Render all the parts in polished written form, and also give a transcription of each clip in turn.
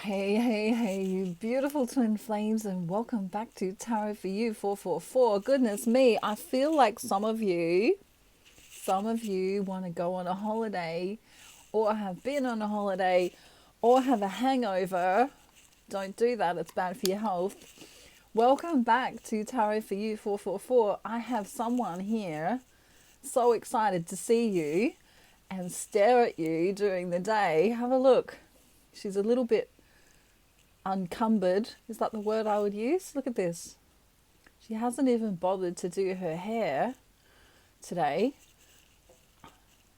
Hey, hey, hey, you beautiful twin flames, and welcome back to Tarot for You 444. Goodness me, I feel like some of you want to go on a holiday, or have been on a holiday, or have a hangover. Don't do that, it's bad for your health. Welcome back to Tarot for You 444. I have someone here so excited to see you and stare at you during the day. Have a look. She's a little bit uncumbered. Is that the word I would use? Look at this. She hasn't even bothered to do her hair today.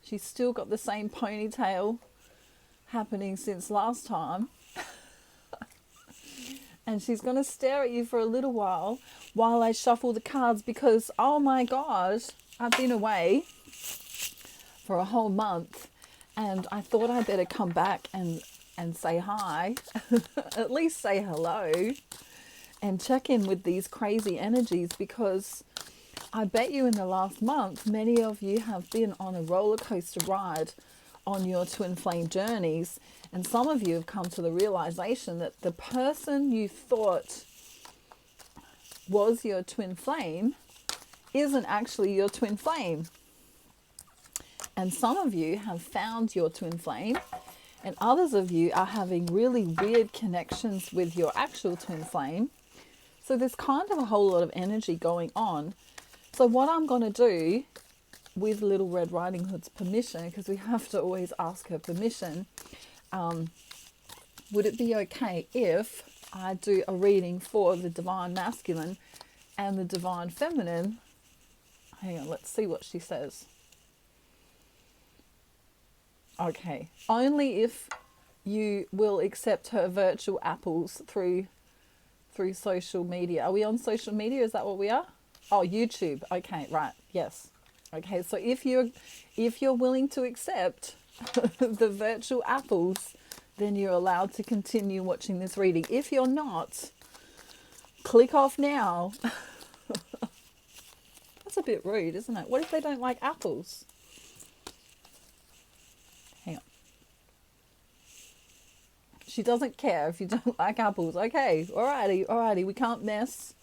She's still got the same ponytail happening since last time. And she's going to stare at you for a little while I shuffle the cards, because, oh my gosh, I've been away for a whole month and I thought I better come back and say hi, at least say hello, and check in with these crazy energies, because I bet you in the last month, many of you have been on a roller coaster ride on your twin flame journeys, and some of you have come to the realization that the person you thought was your twin flame isn't actually your twin flame. And some of you have found your twin flame, and others of you are having really weird connections with your actual twin flame. So there's kind of a whole lot of energy going on. So what I'm going to do, with Little Red Riding Hood's permission, because we have to always ask her permission, would it be okay if I do a reading for the Divine Masculine and the Divine Feminine? Hang on, let's see what she says. Okay, only if you will accept her virtual apples through social media. Are we on social media? Is that what we are? Oh, YouTube. Okay, right. Yes. Okay, so if you're willing to accept the virtual apples, then you're allowed to continue watching this reading. If you're not, click off now. That's a bit rude, isn't it? What if they don't like apples? Hang on. She doesn't care if you don't like apples. Okay, alrighty. We can't mess.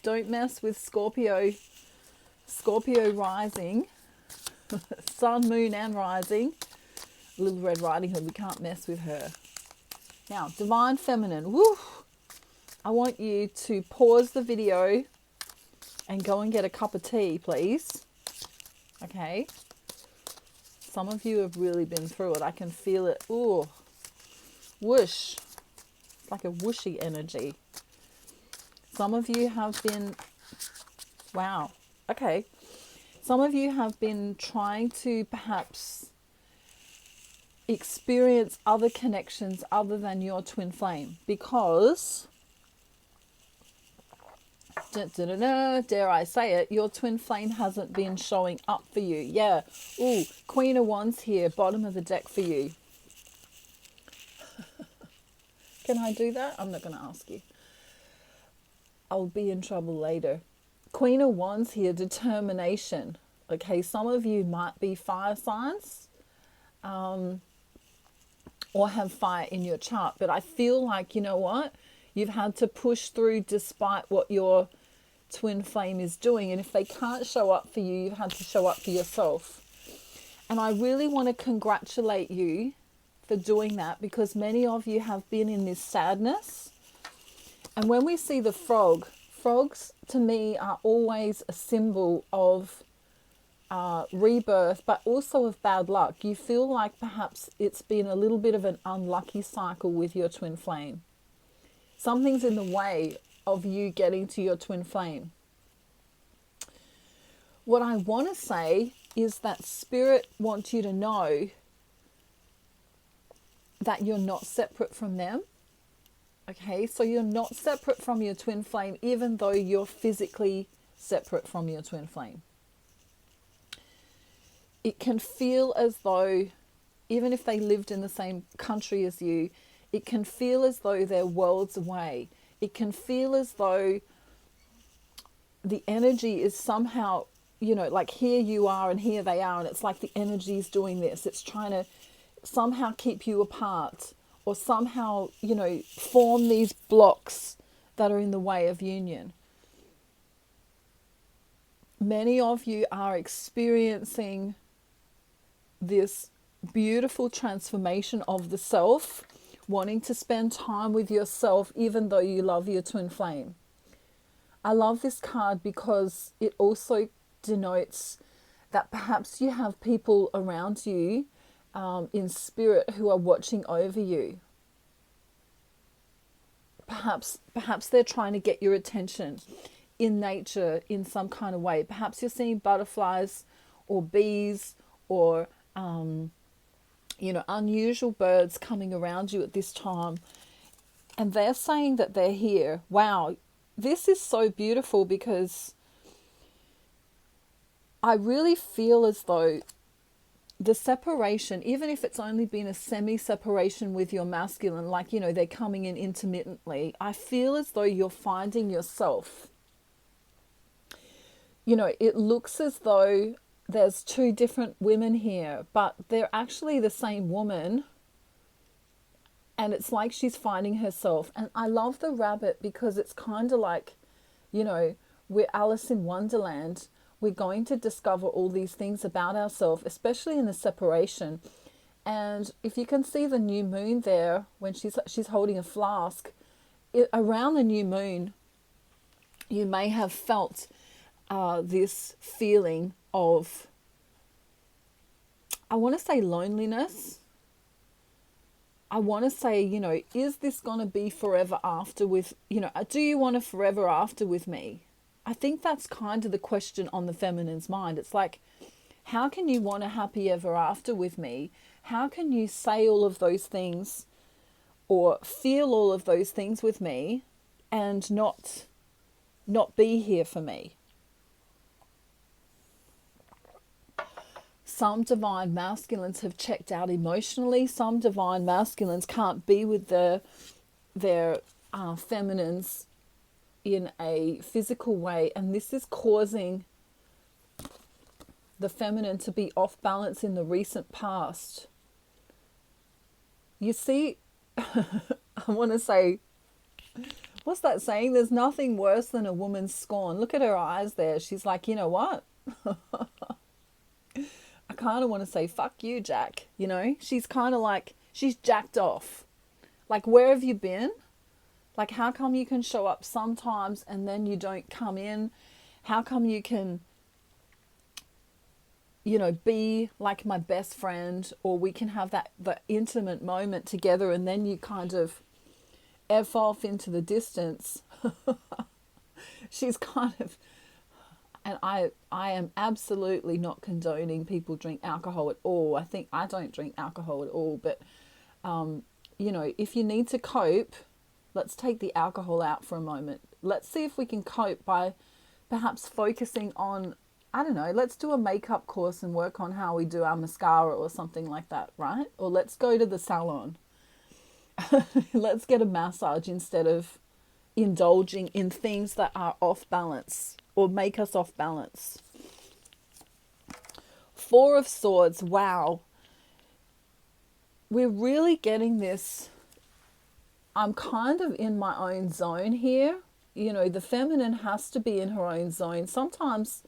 Don't mess with Scorpio rising. Sun, moon, and rising. Little Red Riding Hood. We can't mess with her. Now, Divine Feminine. Woo! I want you to pause the video and go and get a cup of tea, please. Okay. Some of you have really been through it. I can feel it. Ooh. Whoosh. It's like a whooshy energy. Some of you have been... Wow. Okay. Some of you have been trying to perhaps experience other connections other than your twin flame, because... dare I say it, your twin flame hasn't been showing up for you. Yeah. Ooh, Queen of Wands here, bottom of the deck for you. Can I do that? I'm not going to ask you. I'll be in trouble later. Queen of Wands here, determination. Okay, some of you might be fire signs, or have fire in your chart, but I feel like, you know what? You've had to push through despite what your twin flame is doing. And if they can't show up for you, you've had to show up for yourself. And I really want to congratulate you for doing that, because many of you have been in this sadness. And when we see the frogs to me are always a symbol of rebirth, but also of bad luck. You feel like perhaps it's been a little bit of an unlucky cycle with your twin flame. Something's in the way of you getting to your twin flame. What I want to say is that Spirit wants you to know that you're not separate from them. Okay, so you're not separate from your twin flame, even though you're physically separate from your twin flame. It can feel as though, even if they lived in the same country as you, it can feel as though they're worlds away. It can feel as though the energy is somehow, you know, like here you are and here they are, and it's like the energy is doing this. It's trying to somehow keep you apart, or somehow, you know, form these blocks that are in the way of union. Many of you are experiencing this beautiful transformation of the self, wanting to spend time with yourself even though you love your twin flame. I love this card because it also denotes that perhaps you have people around you in spirit who are watching over you. Perhaps they're trying to get your attention in nature in some kind of way. Perhaps you're seeing butterflies or bees or you know, unusual birds coming around you at this time, and they're saying that they're here. Wow, this is so beautiful, because I really feel as though the separation, even if it's only been a semi-separation with your masculine, like, you know, they're coming in intermittently, I feel as though you're finding yourself. You know, it looks as though there's two different women here, but they're actually the same woman. And it's like she's finding herself. And I love the rabbit because it's kind of like, you know, we're Alice in Wonderland. We're going to discover all these things about ourselves, especially in the separation. And if you can see the new moon there, when she's holding a flask, around the new moon, you may have felt this feeling of, I want to say loneliness. I want to say, you know, is this going to be forever after with, you know, do you want a forever after with me? I think that's kind of the question on the feminine's mind. It's like, how can you want a happy ever after with me? How can you say all of those things or feel all of those things with me and not be here for me? Some divine masculines have checked out emotionally. Some divine masculines can't be with their feminines in a physical way. And this is causing the feminine to be off balance in the recent past. You see, I want to say, what's that saying? There's nothing worse than a woman's scorn. Look at her eyes there. She's like, you know what? I kind of want to say, fuck you, Jack. You know, she's kind of like, she's jacked off. Like, where have you been? Like, how come you can show up sometimes and then you don't come in? How come you can, you know, be like my best friend, or we can have the intimate moment together and then you kind of F off into the distance? She's kind of... And I am absolutely not condoning people drink alcohol at all. I don't drink alcohol at all. But, you know, if you need to cope, let's take the alcohol out for a moment. Let's see if we can cope by perhaps focusing on, I don't know, let's do a makeup course and work on how we do our mascara or something like that, right? Or let's go to the salon. Let's get a massage instead of indulging in things that are off balance or make us off balance. Four of Swords. Wow. We're really getting this. I'm kind of in my own zone here. You know, the feminine has to be in her own zone. Sometimes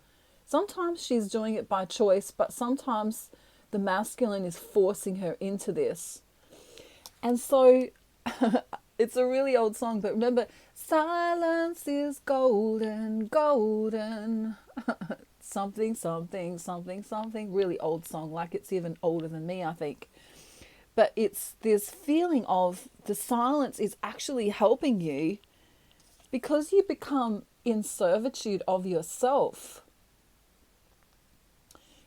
she's doing it by choice, but sometimes the masculine is forcing her into this. And so it's a really old song, but remember, silence is golden, golden. Something, something, something, something. Really old song, like it's even older than me, I think. But it's this feeling of the silence is actually helping you because you become in servitude of yourself.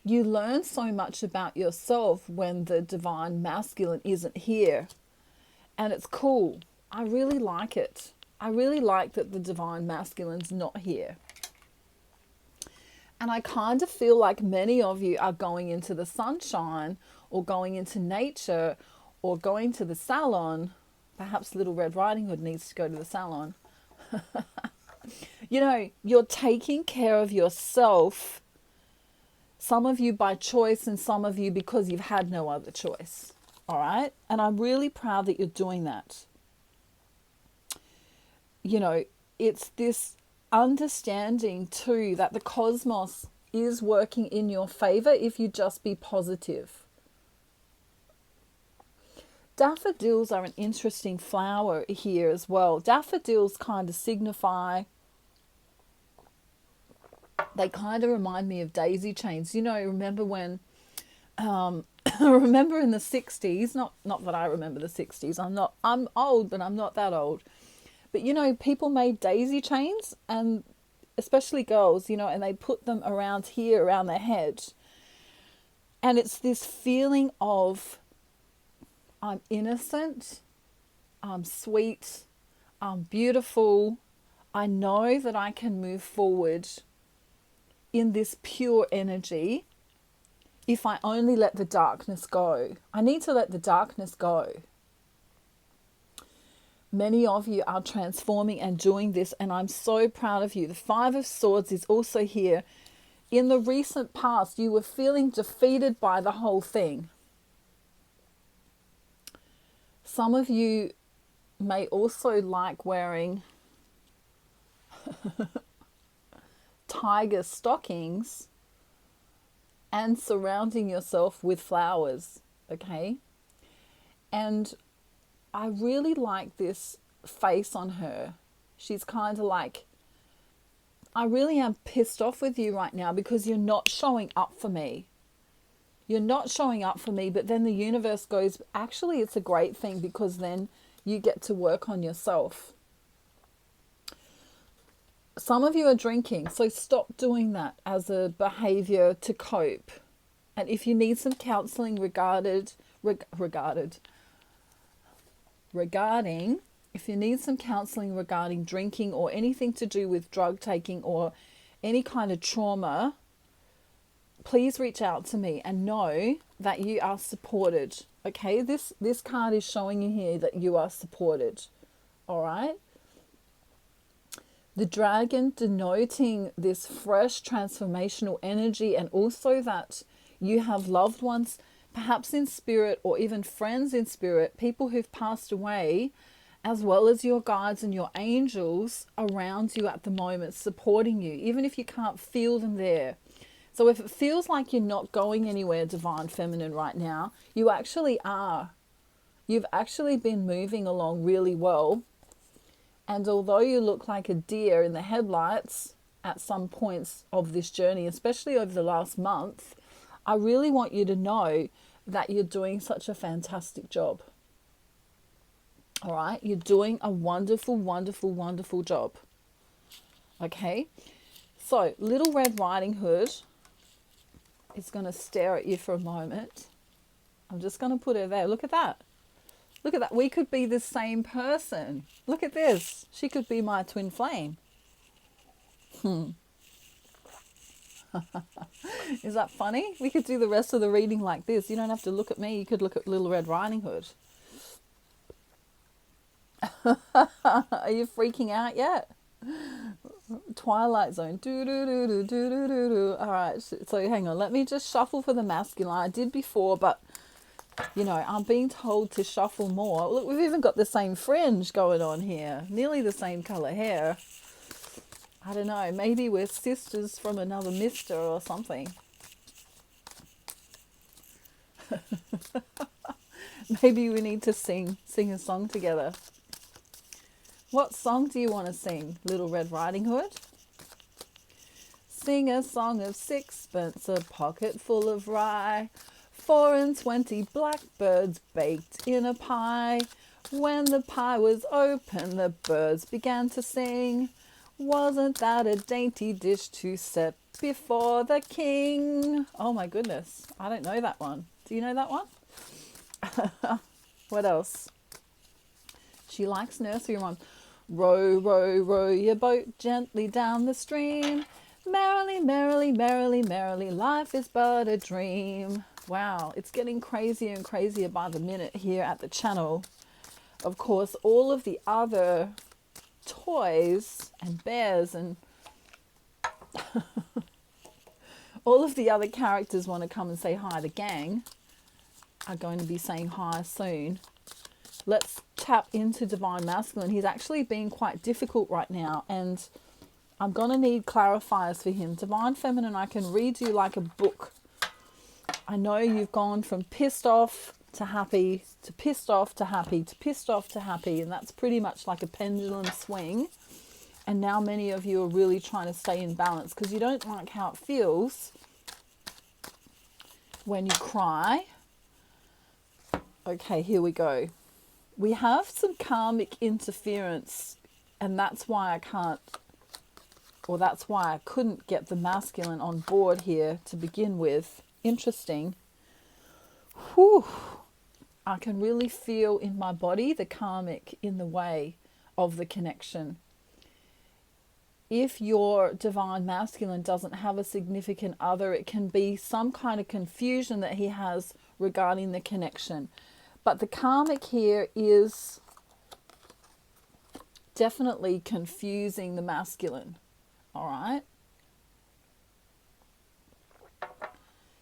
You learn so much about yourself when the divine masculine isn't here. And it's cool. I really like it. I really like that the divine masculine's not here. And I kind of feel like many of you are going into the sunshine or going into nature or going to the salon. Perhaps Little Red Riding Hood needs to go to the salon. You know, you're taking care of yourself. Some of you by choice and some of you because you've had no other choice. All right. And I'm really proud that you're doing that. You know, it's this understanding too that the cosmos is working in your favor if you just be positive. Daffodils are an interesting flower here as well. Daffodils kind of signify, they kind of remind me of daisy chains. You know, remember when, remember in the 60s, not that I remember the 60s, I'm old, but I'm not that old. But, you know, people made daisy chains, and especially girls, you know, and they put them around here, around their head. And it's this feeling of, I'm innocent, I'm sweet, I'm beautiful. I know that I can move forward in this pure energy if I only let the darkness go. I need to let the darkness go. Many of you are transforming and doing this, and I'm so proud of you. The Five of Swords is also here. In the recent past, you were feeling defeated by the whole thing. Some of you may also like wearing tiger stockings and surrounding yourself with flowers, okay? And I really like this face on her. She's kind of like, I really am pissed off with you right now because you're not showing up for me. You're not showing up for me, but then the universe goes, actually, it's a great thing because then you get to work on yourself. Some of you are drinking, so stop doing that as a behavior to cope. And if you need some counseling regarding, if you need some counseling regarding drinking or anything to do with drug taking or any kind of trauma, please reach out to me and know that you are supported. Okay, this card is showing you here that you are supported. All right. The dragon denoting this fresh transformational energy, and also that you have loved ones, perhaps in spirit or even friends in spirit, people who've passed away, as well as your guides and your angels around you at the moment, supporting you, even if you can't feel them there. So if it feels like you're not going anywhere, Divine Feminine, right now, you actually are. You've actually been moving along really well. And although you look like a deer in the headlights at some points of this journey, especially over the last month, I really want you to know that you're doing such a fantastic job. All right? You're doing a wonderful, wonderful, wonderful job. Okay? So, Little Red Riding Hood is going to stare at you for a moment. I'm just going to put her there. Look at that. Look at that. We could be the same person. Look at this. She could be my twin flame. Is that funny? We could do the rest of the reading like this. You don't have to look at me. You could look at Little Red Riding Hood. Are you freaking out yet? Twilight Zone. Do do do do do do do do. All right. So hang on. Let me just shuffle for the masculine. I did before, but you know, I'm being told to shuffle more. Look, we've even got the same fringe going on here. Nearly the same colour hair. I don't know. Maybe we're sisters from another mister or something. Maybe we need to sing a song together. What song do you want to sing, Little Red Riding Hood? Sing a song of sixpence, a pocket full of rye, 24 blackbirds baked in a pie. When the pie was open, the birds began to sing. Wasn't that a dainty dish to set before the king? Oh my goodness, I don't know that one. Do you know that one? What else? She likes nursery rhymes. Row, row, row your boat gently down the stream. Merrily, merrily, merrily, merrily, life is but a dream. Wow, it's getting crazier and crazier by the minute here at the channel. Of course, all of the other toys and bears and all of the other characters want to come and say hi, the gang. are going to be saying hi soon. Let's tap into Divine Masculine. He's actually being quite difficult right now, and I'm going to need clarifiers for him. Divine Feminine, I can read you like a book. I know you've gone from pissed off to happy, to pissed off to happy, to pissed off to happy, and that's pretty much like a pendulum swing. And now many of you are really trying to stay in balance because you don't like how it feels when you cry. Okay, here we go. We have some karmic interference, and that's why I can't, or that's why I couldn't get the masculine on board here to begin with. Interesting. Whew. I can really feel in my body the karmic in the way of the connection. If your divine masculine doesn't have a significant other, it can be some kind of confusion that he has regarding the connection. But the karmic here is definitely confusing the masculine. All right.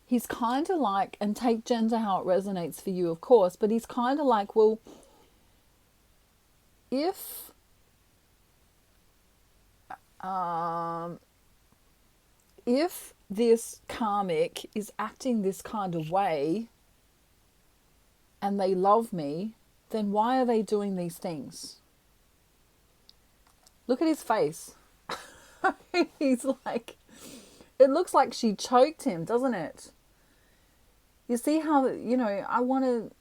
He's kind of like, and take gender how it resonates for you, of course, but he's kind of like, well, if this karmic is acting this kind of way and they love me, then why are they doing these things? Look at his face. He's like, it looks like she choked him, doesn't it? You see how, you know, I want to,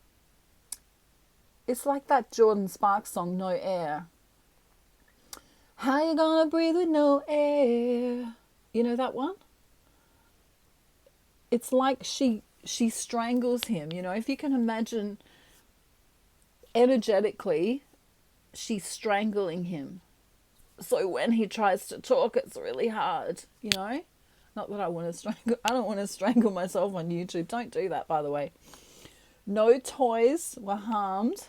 it's like that Jordan Sparks song, No Air. How you gonna breathe with no air? You know that one? It's like she strangles him, you know, if you can imagine energetically, she's strangling him. So when he tries to talk, it's really hard, you know? Not that I want to strangle, I don't want to strangle myself on YouTube. Don't do that, by the way. No toys were harmed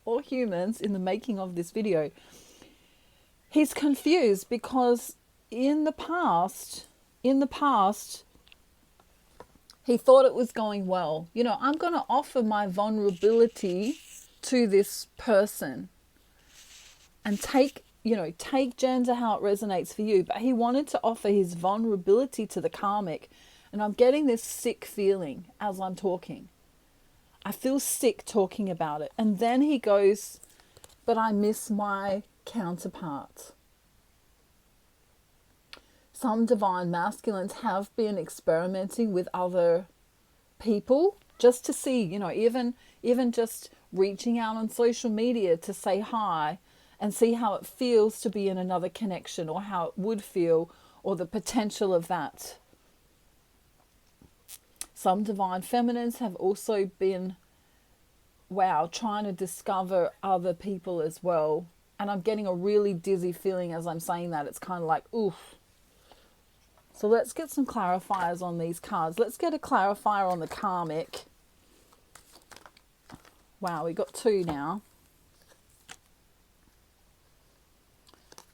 or humans in the making of this video. He's confused because in the past, he thought it was going well. You know, I'm going to offer my vulnerability to this person and take gender how it resonates for you. But he wanted to offer his vulnerability to the karmic. And I'm getting this sick feeling as I'm talking. I feel sick talking about it. And then he goes, but I miss my counterpart. Some divine masculines have been experimenting with other people just to see, you know, even just reaching out on social media to say hi and see how it feels to be in another connection, or how it would feel, or the potential of that. Some divine feminines have also been, trying to discover other people as well. And I'm getting a really dizzy feeling as I'm saying that. It's kind of like, oof. So let's get some clarifiers on these cards. Let's get a clarifier on the karmic. Wow, we got 2 now.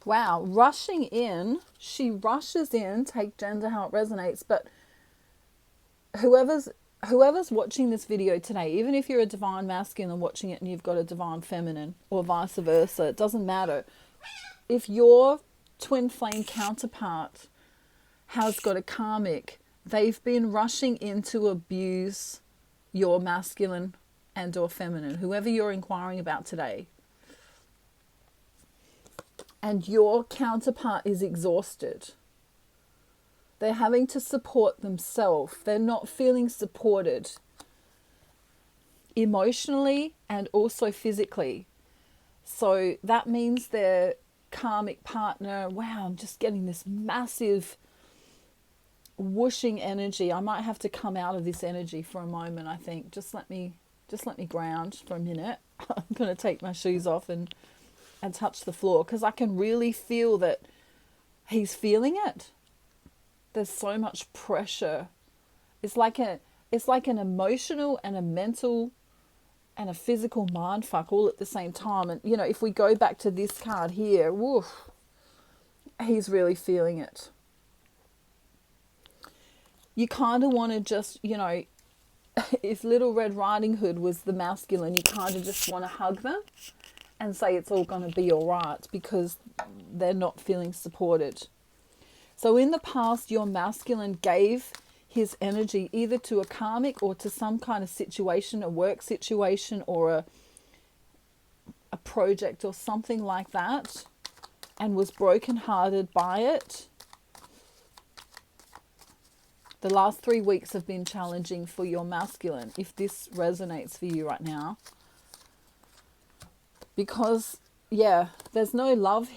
Wow, rushing in. She rushes in, take gender how it resonates. But whoever's watching this video today, even if you're a divine masculine and watching it and you've got a divine feminine, or vice versa, it doesn't matter. If your twin flame counterpart has got a karmic, they've been rushing in to abuse your masculine and or feminine, whoever you're inquiring about today. And your counterpart is exhausted. They're having to support themselves. They're not feeling supported emotionally and also physically. So that means their karmic partner, wow, I'm just getting this massive whooshing energy. I might have to come out of this energy for a moment, I think. Just let me ground for a minute. I'm going to take my shoes off and touch the floor, because I can really feel that he's feeling it. There's so much pressure. It's like an emotional and a mental and a physical mindfuck all at the same time. And, you know, if we go back to this card here, woof, he's really feeling it. You kind of want to just, you know, if Little Red Riding Hood was the masculine, you kind of just want to hug them and say it's all going to be all right because they're not feeling supported. So in the past, your masculine gave his energy either to a karmic or to some kind of situation, a work situation or a project or something like that, and was brokenhearted by it. The last 3 weeks have been challenging for your masculine, if this resonates for you right now. Because, yeah, there's no love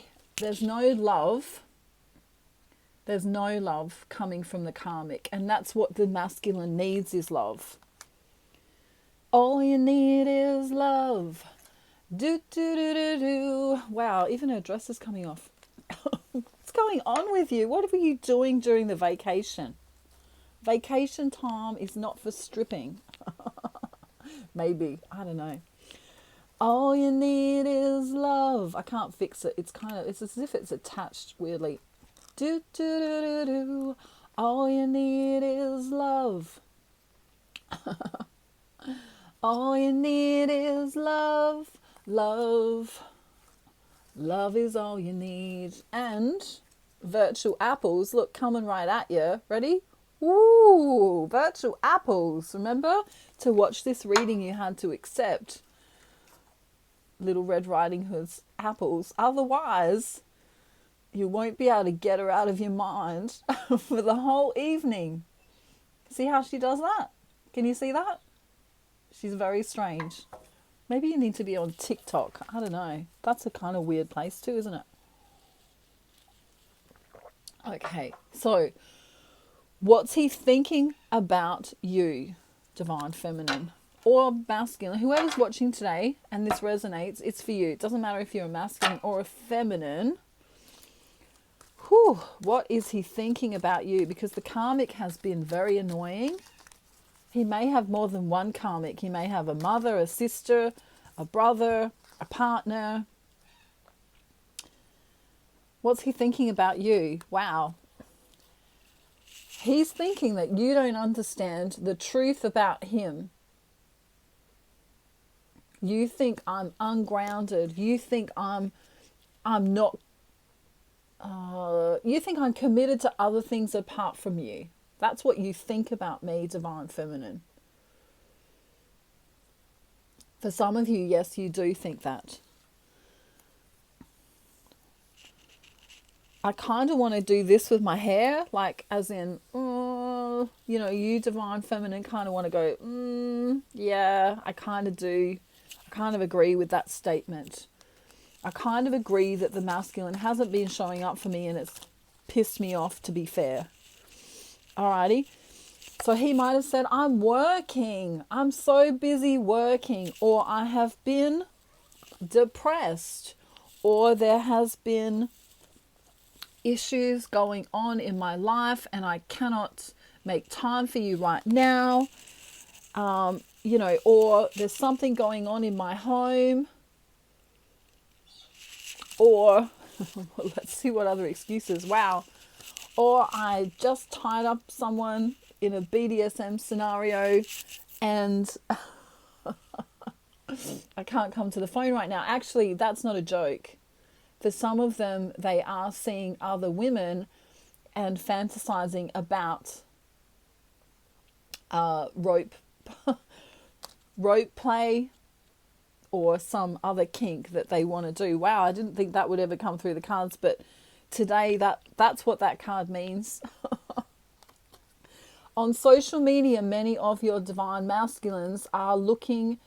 coming from the karmic. And that's what the masculine needs, is love. All you need is love. Do, do, do, do, do. Wow, even her dress is coming off. What's going on with you? What were you doing during the vacation? Vacation time is not for stripping. Maybe, I don't know. All you need is love. I can't fix it. It's as if it's attached weirdly. Do, do, do, do, do. All you need is love. All you need is love. Love. Love is all you need. And virtual apples, look, coming right at you. Ready? Ooh, virtual apples. Remember, to watch this reading, you had to accept Little Red Riding Hood's apples. Otherwise, you won't be able to get her out of your mind for the whole evening. See how she does that? Can you see that? She's very strange. Maybe you need to be on TikTok. I don't know. That's a kind of weird place too, isn't it? Okay, so what's he thinking about you, Divine Feminine or masculine? Whoever's watching today and this resonates, it's for you. It doesn't matter if you're a masculine or a feminine. Whew, what is he thinking about you? Because the karmic has been very annoying. He may have more than one karmic. He may have a mother, a sister, a brother, a partner. What's he thinking about you? Wow. He's thinking that you don't understand the truth about him. You think I'm ungrounded. You think I'm not. You think I'm committed to other things apart from you. That's what you think about me, Divine Feminine. For some of you, yes, you do think that. I kind of want to do this with my hair, like as in, you Divine Feminine kind of want to go, yeah, I kind of do. I kind of agree with that statement. I kind of agree that the masculine hasn't been showing up for me and it's pissed me off, to be fair. Alrighty. So he might have said, I'm working. I'm so busy working. Or I have been depressed. Or there has been issues going on in my life and I cannot make time for you right now. Or there's something going on in my home. Or, let's see what other excuses. Wow. Or I just tied up someone in a BDSM scenario and I can't come to the phone right now. Actually, that's not a joke. For some of them, they are seeing other women and fantasizing about rope play or some other kink that they want to do. Wow, I didn't think that would ever come through the cards, but today that's what that card means. On social media, many of your divine masculines are looking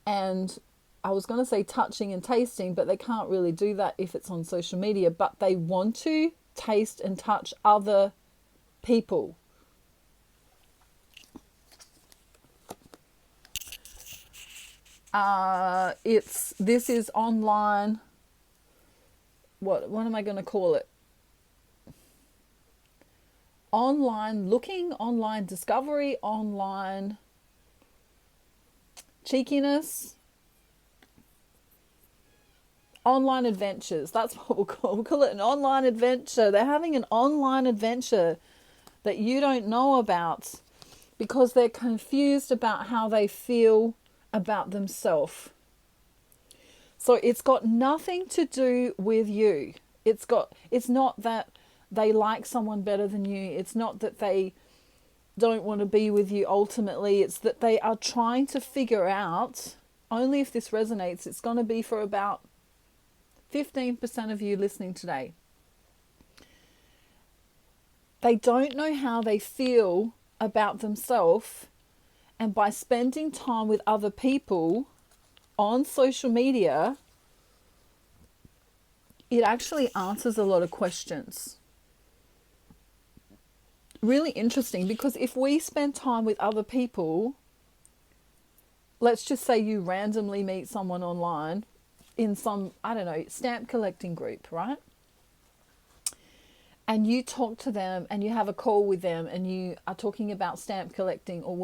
and, I was going to say touching and tasting, but they can't really do that if it's on social media, but they want to taste and touch other people. This is online. What am I going to call it? Online looking, online discovery, online cheekiness, online adventures. That's what we'll call it, an online adventure. They're having an online adventure that you don't know about. because they're confused about how they feel about themselves. So it's got nothing to do with you. It's not that they like someone better than you. It's not that they don't want to be with you ultimately. It's that they are trying to figure out, only if this resonates, it's going to be for about 15% of you listening today. They don't know how they feel about themselves, and by spending time with other people on social media, it actually answers a lot of questions. Really interesting, because if we spend time with other people, let's just say you randomly meet someone online in some, I don't know, stamp collecting group, right? And you talk to them and you have a call with them and you are talking about stamp collecting or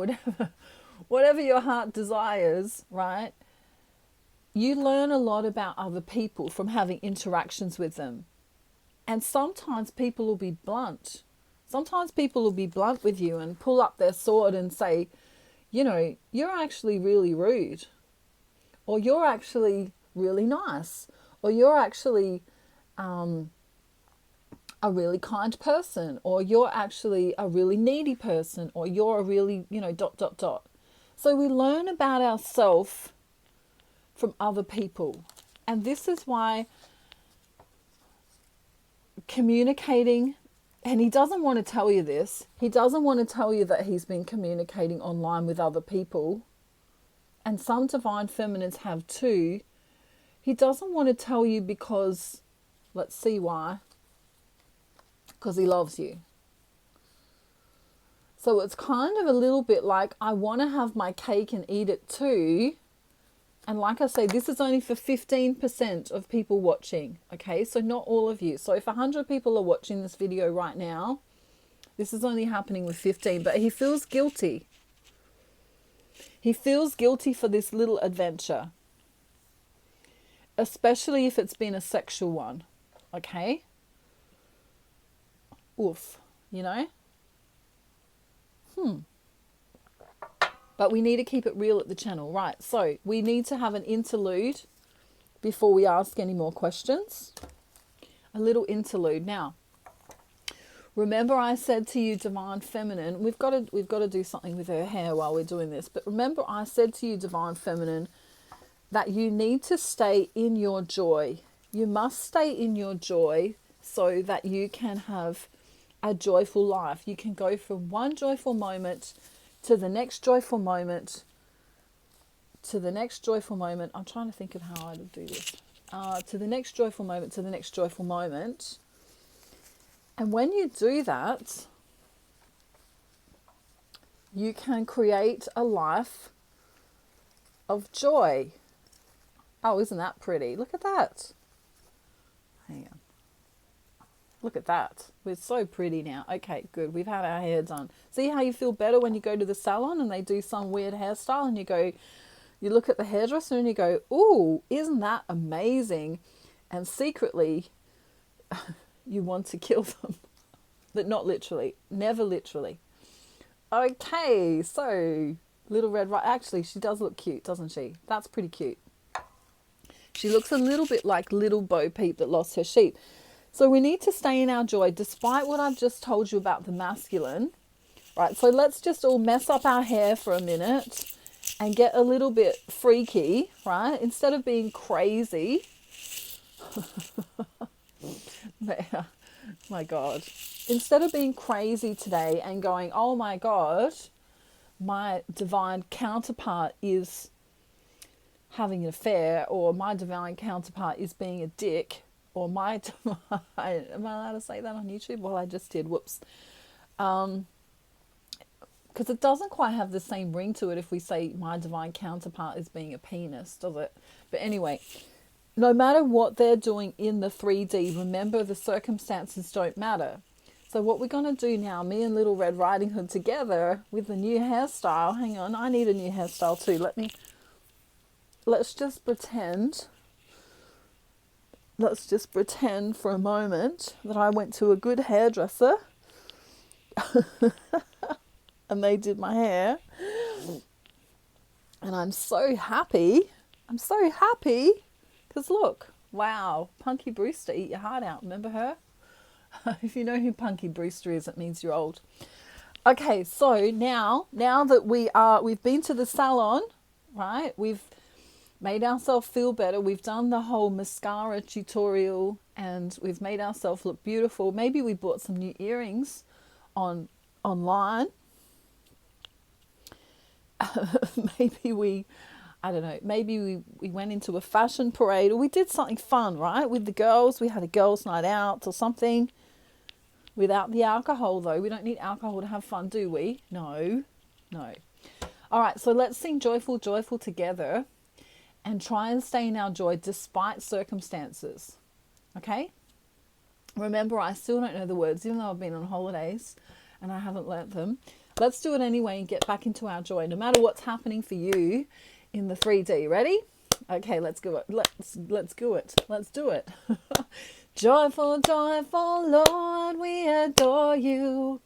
whatever your heart desires, right? You learn a lot about other people from having interactions with them. And sometimes people will be blunt. Sometimes people will be blunt with you and pull up their sword and say, you know, you're actually really rude. Or you're actually really nice. Or you're actually a really kind person. Or you're actually a really needy person. Or you're a really, ... So we learn about ourselves from other people. And this is why communicating, and he doesn't want to tell you this, he doesn't want to tell you that he's been communicating online with other people, and some divine feminines have too. He doesn't want to tell you because, let's see why, because he loves you. So it's kind of a little bit like, I want to have my cake and eat it too. And like I say, this is only for 15% of people watching, okay? So not all of you. So if 100 people are watching this video right now, this is only happening with 15. But he feels guilty. He feels guilty for this little adventure. Especially if it's been a sexual one, okay? Oof, But we need to keep it real at the channel. Right, so we need to have an interlude before we ask any more questions. A little interlude. Now, remember I said to you, Divine Feminine, we've got to do something with her hair while we're doing this. But remember I said to you, Divine Feminine, that you need to stay in your joy. You must stay in your joy so that you can have a joyful life. You can go from one joyful moment to the next joyful moment, to the next joyful moment. I'm trying to think of how I would do this. To the next joyful moment, to the next joyful moment. And when you do that, you can create a life of joy. Oh, isn't that pretty? Look at that. Hang on. Look at that. We're so pretty now. Okay, good. We've had our hair done. See how you feel better when you go to the salon and they do some weird hairstyle and you look at the hairdresser and you go, ooh, isn't that amazing? And secretly, you want to kill them. But not literally. Never literally. Okay, so Little Red Right. Actually, she does look cute, doesn't she? That's pretty cute. She looks a little bit like little Bo Peep that lost her sheep. So we need to stay in our joy, despite what I've just told you about the masculine. Right, so let's just all mess up our hair for a minute and get a little bit freaky, right? Instead of being crazy. My God. Instead of being crazy today and going, oh my God, my divine counterpart is having an affair, or my divine counterpart is being a dick, or my divine, am I allowed to say that on YouTube? Well, I just did, whoops. Because it doesn't quite have the same ring to it if we say my divine counterpart is being a penis, does it? But anyway, no matter what they're doing in the 3D, remember the circumstances don't matter. So what we're going to do now, me and Little Red Riding Hood together with the new hairstyle. Hang on, I need a new hairstyle too. Let's just pretend for a moment that I went to a good hairdresser and they did my hair. And I'm so happy. I'm so happy. Because look, wow, Punky Brewster, eat your heart out. Remember her? If you know who Punky Brewster is, it means you're old. Okay, so now that we've been to the salon, right? We've made ourselves feel better. We've done the whole mascara tutorial and we've made ourselves look beautiful. Maybe we bought some new earrings online. Maybe I don't know, maybe we went into a fashion parade or we did something fun, right? With the girls, we had a girls' night out or something. Without the alcohol, though. We don't need alcohol to have fun, do we? No. All right, so let's sing Joyful, Joyful together and try and stay in our joy despite circumstances. Okay? Remember, I still don't know the words, even though I've been on holidays and I haven't learnt them. Let's do it anyway and get back into our joy, no matter what's happening for you in the 3D. Ready? Okay, let's do it. Let's do it. Let's do it. Joyful, joyful, Lord, we adore you.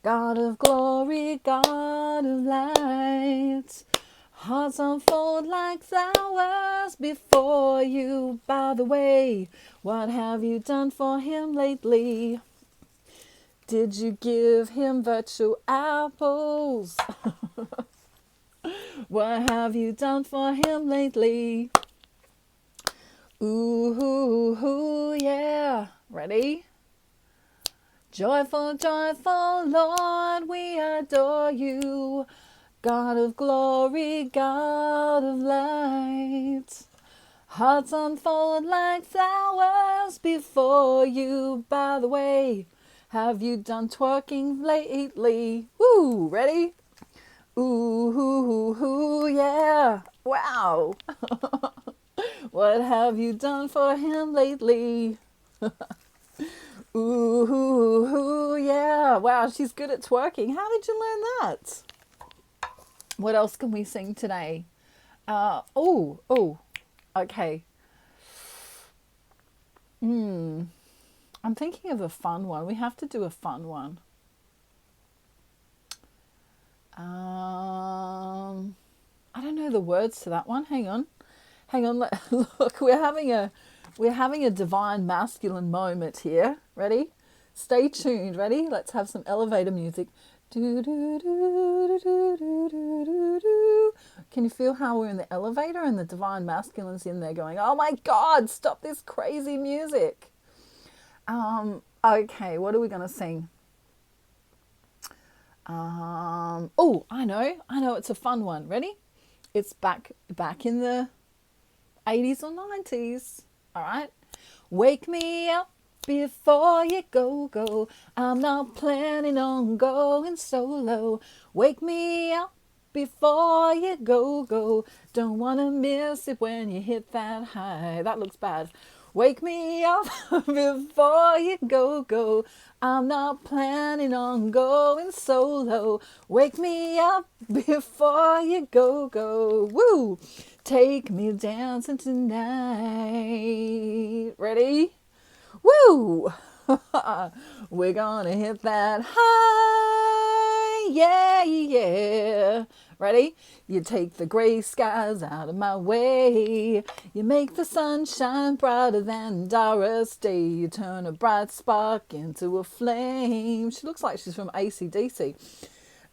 God of glory, God of light. Hearts unfold like flowers before you. By the way, what have you done for him lately? Did you give him virtual apples? What have you done for him lately? Ooh, yeah. Ready? Joyful, joyful, Lord, we adore you. God of glory, God of light. Hearts unfold like flowers before you. By the way, have you done twerking lately? Woo, ready? Ooh, yeah. Wow. What have you done for him lately? Ooh, yeah. Wow, she's good at twerking. How did you learn that? What else can we sing today? Okay. I'm thinking of a fun one. We have to do a fun one. I don't know the words to that one. Hang on. Look, we're having a divine masculine moment here. Ready? Stay tuned. Ready? Let's have some elevator music. Do, do, do, do, do, do, do, do. Can you feel how we're in the elevator and the divine masculine's in there going, oh my God, stop this crazy music. Okay, what are we going to sing? I know, it's a fun one. Ready? It's back in the 80s or 90s. All right. Wake me up before you go. I'm not planning on going solo. Wake me up before you go. Don't want to miss it when you hit that high. That looks bad. Wake me up before you go. I'm not planning on going solo. Wake me up before you go. Woo! Take me dancing tonight. Ready? Woo! We're gonna hit that high. Yeah. Ready? You take the gray skies out of my way. You make the sun shine brighter than Doris Day. You turn a bright spark into a flame. She looks like she's from AC/DC.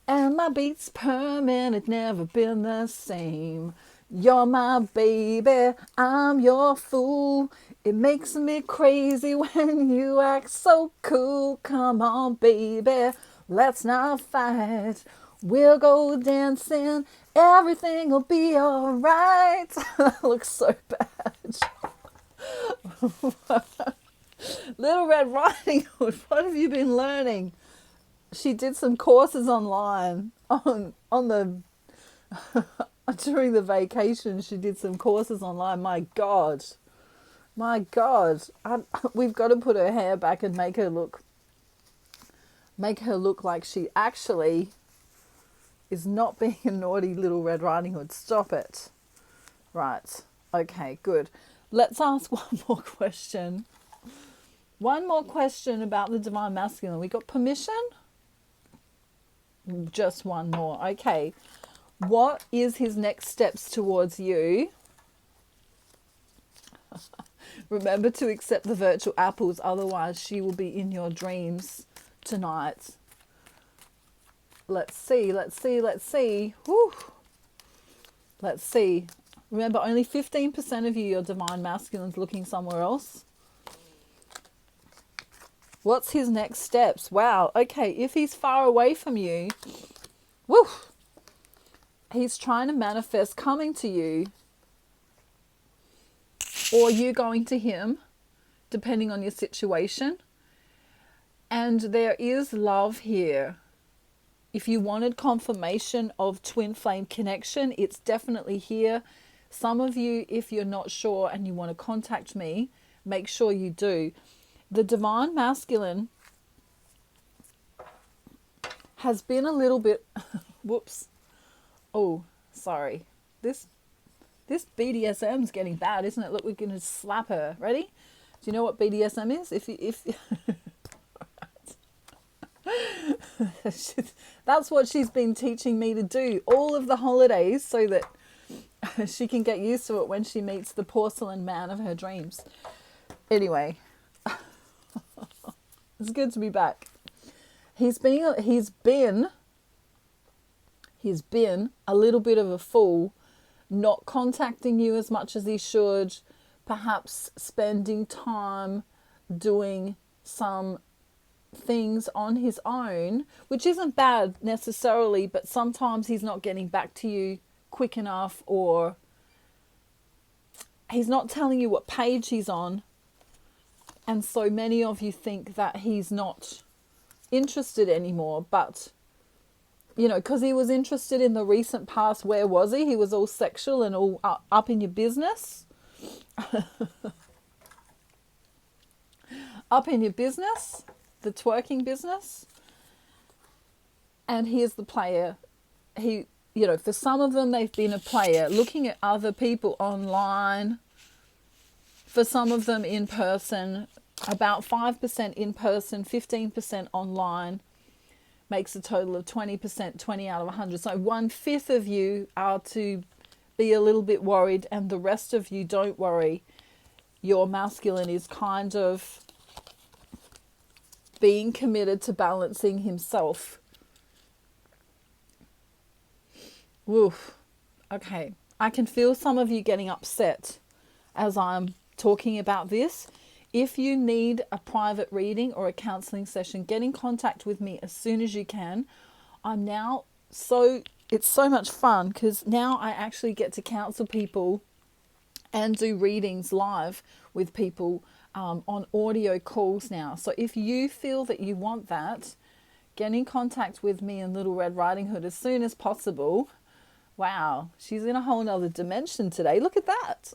And my beats permanent, never been the same. You're my baby, I'm your fool. It makes me crazy when you act so cool. Come on, baby, let's not fight. We'll go dancing, everything will be alright. That looks so bad. Little Red Riding Hood, what have you been learning? She did some courses online on the during the vacation. She did some courses online. My God, we've got to put her hair back and make her look like she actually is not being a naughty Little Red Riding Hood. Stop it. Right. Okay, good. Let's ask one more question. One more question about the Divine Masculine. We got permission? Just one more. Okay. What is his next steps towards you? Remember to accept the virtual apples, otherwise she will be in your dreams tonight. Let's see, let's see, let's see. Whew. Let's see. Remember, only 15% of you, your divine masculine's looking somewhere else. What's his next steps? Wow. Okay, if he's far away from you, woo, he's trying to manifest coming to you, or you going to him, depending on your situation. And there is love here. If you wanted confirmation of twin flame connection, it's definitely here. Some of you, if you're not sure and you want to contact me, make sure you do. The divine masculine has been a little bit, whoops. Oh, sorry. This BDSM's getting bad, isn't it? Look, we're going to slap her. Ready? Do you know what BDSM is? That's what she's been teaching me to do all of the holidays so that she can get used to it when she meets the porcelain man of her dreams. Anyway, it's good to be back. He's been a little bit of a fool, not contacting you as much as he should, perhaps spending time doing some things on his own, which isn't bad necessarily, but sometimes he's not getting back to you quick enough, or he's not telling you what page he's on. And so many of you think that he's not interested anymore, but you know, because he was interested in the recent past, where was he? He was all sexual and all up in your business. Up in your business, the twerking business. And here's the player. He, you know, for some of them, they've been a player, looking at other people online. For some of them in person, about 5% in person, 15% online. Makes a total of 20%, 20 out of 100. So 1/5 of you are to be a little bit worried, and the rest of you, don't worry. Your masculine is kind of being committed to balancing himself. Woof. Okay. I can feel some of you getting upset as I'm talking about this. If you need a private reading or a counseling session, get in contact with me as soon as you can. I'm now it's so much fun because now I actually get to counsel people and do readings live with people on audio calls now. So if you feel that you want that, get in contact with me in Little Red Riding Hood as soon as possible. Wow, she's in a whole nother dimension today. Look at that.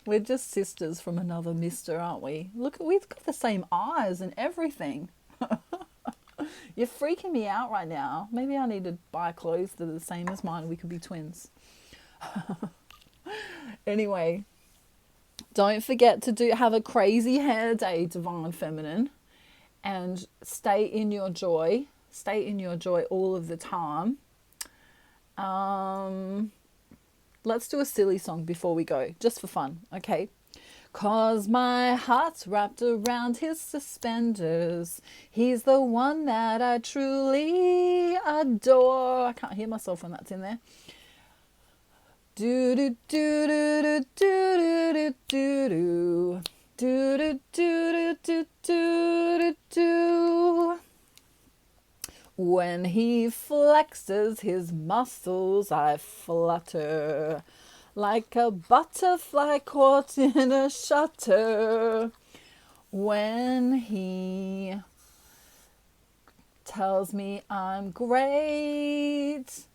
We're just sisters from another mister, aren't we? Look, we've got the same eyes and everything. You're freaking me out right now. Maybe I need to buy clothes that are the same as mine. We could be twins. Anyway, don't forget to have a crazy hair day, Divine Feminine. And stay in your joy. Stay in your joy all of the time. Let's do a silly song before we go, just for fun, okay? 'Cause my heart's wrapped around his suspenders. He's the one that I truly adore. I can't hear myself when that's in there. Do do do do do do do do do do do do do do. When he flexes his muscles, I flutter like a butterfly caught in a shutter. When he tells me I'm great,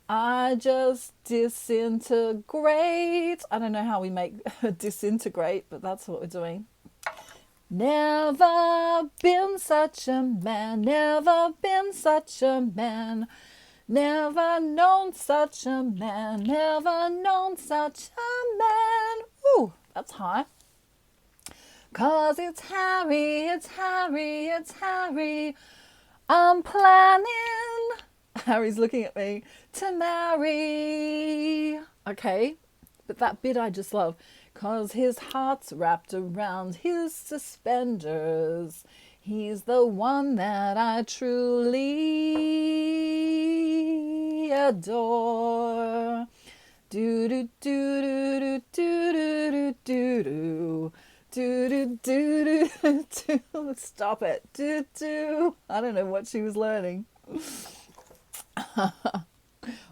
I just disintegrate. I don't know how we make disintegrate, but that's what we're doing. Never been such a man, never been such a man, never known such a man, never known such a man. Ooh, that's high. 'Cause it's Harry, it's Harry, it's Harry. I'm planning, Harry's looking at me, to marry. Okay, but that bit I just love. 'Cause his heart's wrapped around his suspenders. He's the one that I truly adore. Do do do do do do do do do do do do do. Stop it. Do do. I don't know what she was learning.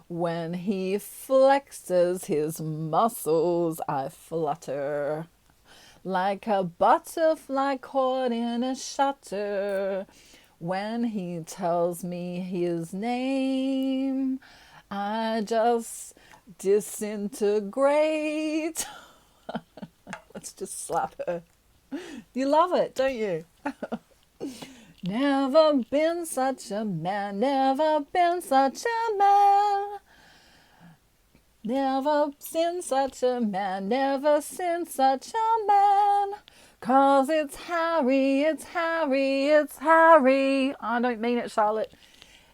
When he flexes his muscles, I flutter like a butterfly caught in a shutter. When he tells me his name, I just disintegrate. Let's just slap her. You love it, don't you? Never been such a man, never been such a man. Never seen such a man, never seen such a man. 'Cause it's Harry, it's Harry, it's Harry. I don't mean it, Charlotte.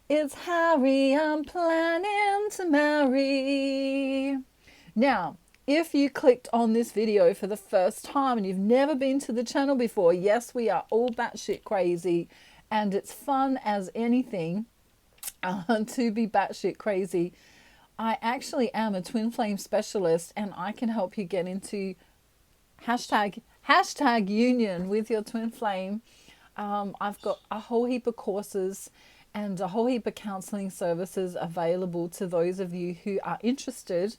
It's Harry I'm planning to marry. Now, if you clicked on this video for the first time and you've never been to the channel before, yes, we are all batshit crazy, and it's fun as anything to be batshit crazy. I actually am a twin flame specialist, and I can help you get into hashtag union with your twin flame. I've got a whole heap of courses and a whole heap of counseling services available to those of you who are interested.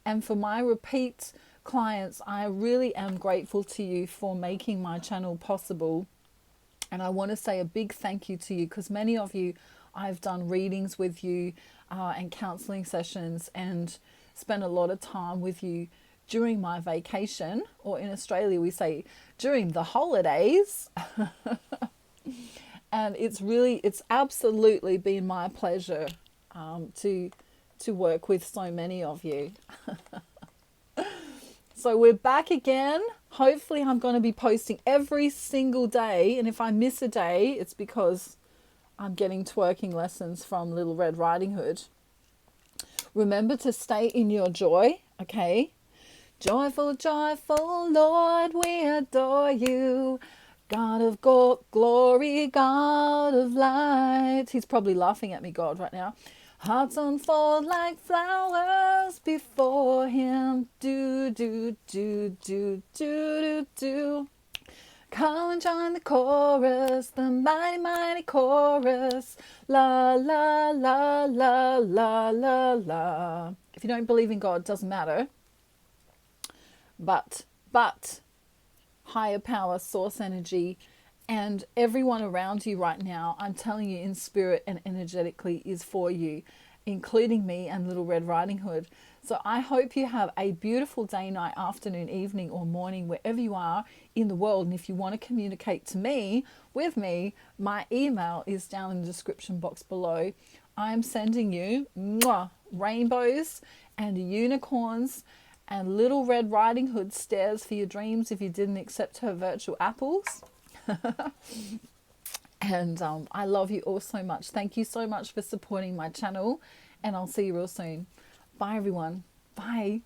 And for my repeat clients, I really am grateful to you for making my channel possible. And I want to say a big thank you to you, because many of you, I've done readings with you and counseling sessions and spent a lot of time with you during my vacation, or in Australia we say during the holidays. And it's absolutely been my pleasure to work with so many of you. So we're back again. Hopefully I'm going to be posting every single day, and if I miss a day, it's because I'm getting twerking lessons from Little Red Riding Hood. Remember to stay in your joy, okay? Joyful, joyful Lord, we adore you. God of glory, God of light. He's probably laughing at me, God, right now. Hearts unfold like flowers before him. Do, do, do, do, do, do, do. Come and join the chorus, the mighty, mighty chorus. La, la, la, la, la, la, la. If you don't believe in God, it doesn't matter. But higher power, source energy, and everyone around you right now, I'm telling you, in spirit and energetically, is for you, including me and Little Red Riding Hood. So I hope you have a beautiful day, night, afternoon, evening, or morning, wherever you are in the world. And if you want to communicate to me, with me, my email is down in the description box below. I'm sending you rainbows and unicorns and Little Red Riding Hood stairs for your dreams if you didn't accept her virtual apples. And I love you all so much. Thank you so much for supporting my channel, and I'll see you real soon. Bye everyone. Bye.